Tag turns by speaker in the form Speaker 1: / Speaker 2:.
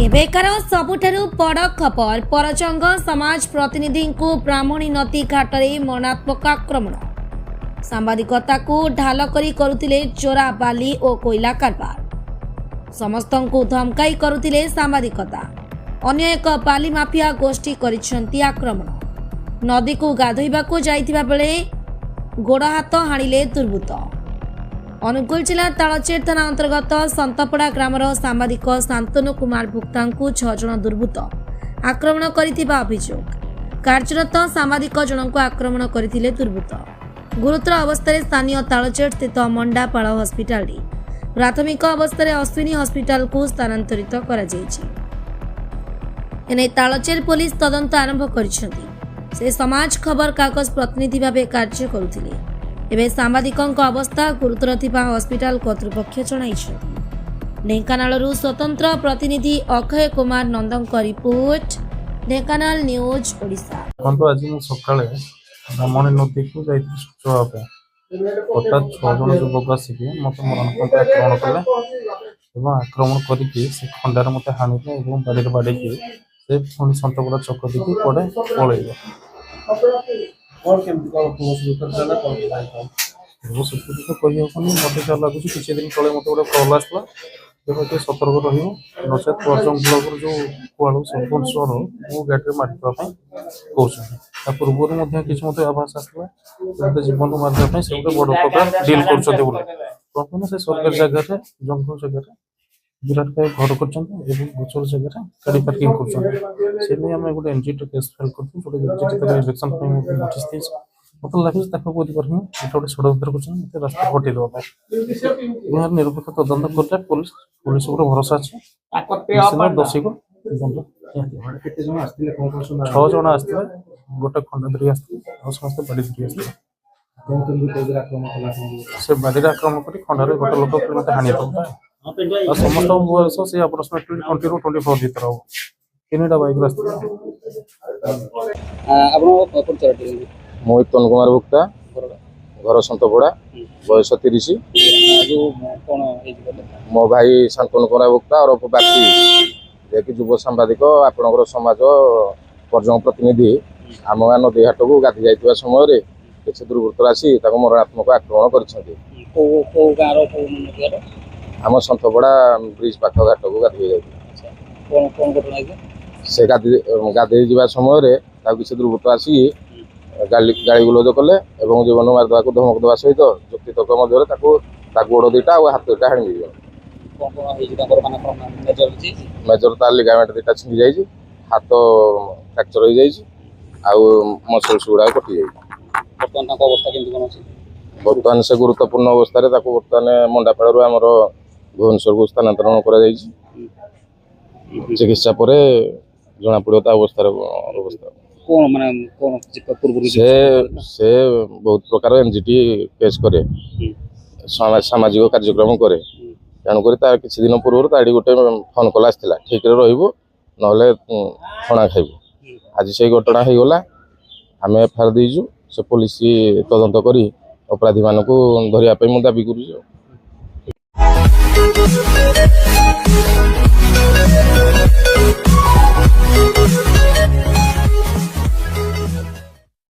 Speaker 1: एबेकार सबुठारु बड़ खबर परचंग समाज प्रतिनिधि को ब्राह्मणी नदी घाट में मरणात्मक आक्रमण सांबादिकता को ढाल करी करुतिले चोरा बाली और कोयला कारबार समस्त को धमकाई करुतिले सांबादिकता अन्य एक बाली माफिया गोष्ठी करिसेंती आक्रमण नदी को गाधोइबा को जाइथिबा बेले गोड़ हाथ हाणिले दुर्बृत्त अनुगुल जिला तालचेर थाना अंतर्गत संतपड़ा ग्रामर सांबादिक शांतनु कुमार भुक्ता को 6 जन दुर्बृत्त आक्रमण करिथिबा अभियोग कार्यरत सांबादिक जनक आक्रमण करथिले दुर्बृत्त गुरुतर अवस्था स्थानीय तालचेर स्थित मंडापाड़ हस्पिटाल प्राथमिक अवस्था अश्विनी हस्पिटाल को स्थानांतरित करा जायछि। एने तालचेर पुलिस तदंत आरंभ करिसेंती से समाज खबर कागज प्रतिनिधि भावे कार्य करुथिले एवं सांबादिकों अवस्था गुरुतर थिबा हस्पिटाल कर्तृपक्ष जणाइछन्ति। ढेंकानालरू स्वतंत्र प्रतिनिधि अक्षय कुमार नंदंक रिपोर्ट ढेंकानाल न्यूज ओडिशा।
Speaker 2: आज मैं सकाଳେ ब्राह्मणी नदी को जाइए शौचालय पे हठात 6 जन युवक आसिक मत मरणात्मक आक्रमण कले आक्रमण करके खंडार मत हाणिले बाड़ी बाड़ी से पुणी सतपड़ा चक देकी पड़े पलैले तो कही मत जहाँ लगुच किसी दिन तले मत गोटे कल आसला जब सतर्क रचेत परचम ब्लक जो कुआलू सरपंच वो गाड़ी मारिदेवाई कहते पूर्व किसी मत आभास आसला जीवन मारिदेवाई से गोटे बड़ प्रकार डिल कर से सरकारी जगह जंगल जगह विराट भाई घर कर गोचर जगह गाड़ी पार्किंग कर गोटे एनजीटी केस फाइल करजेक्शन नोटिस मत लगे गोटे षड्यंत्र कर रास्ता हटई देवा निरपेक्ष तदंत कर पुलिस भरोसा अच्छे दोषी को दंड 6 जन आसते गोटे खंड धरी आसते समस्त बाड़ी धरी आसते से बाड़ी आक्रमण कर खंडार गोटे लोक मत हानि समस्त बयस से अप्रोक्सीमेटली 20 ରୁ 24 भर हम 3टा बाइक
Speaker 3: मोहित कुमार भुक्ता घर सतपड़ा बयस 30 मो भाई शांतनु कुमार भुक्ता और बाकी युव सांबादिक आपणकर समाज पर्यटन प्रतिनिधि आम गाँ नदी घाट को गाधि जाइए समय किसी दुर्वृत्त आसी मरणात्मक आक्रमण कर आम सतपड़ा ब्रिज पाख घाट को गाधि जाइए से गाधे जा समय किसी दुर्वृत्त आसिक गाड़ी गुलज कले जीवन मारिदेवा को धमक देवा सहित जुक्ति तर्क गोड़ 2टा और हाथ 2टा हाणी मेजर तार लिगामेंट 2टा छिंगी जाइए हाथ फ्रैक्चर हो जाइए मसल्स गुड़ा कटि जाइए बर्तमान से गुरुत्वपूर्ण अवस्था बर्तमान मंडापाड़ आमर भुवनेश्वर को स्थानांतरण कर चिकित्सा पर जना पड़ो अवस्था से बहुत प्रकार एनजीटी केस करे सामाजिक कार्यक्रम करे तेणुक किसी दिन पूर्व ताड़ी गोटे फोन कल आसाला ठीक ना फणा खाइबू आज से घटना हो गला आम एफआईआर दीजु से पुलिस तदंत करी अपराधी मान को धरिया दाबी करूँ।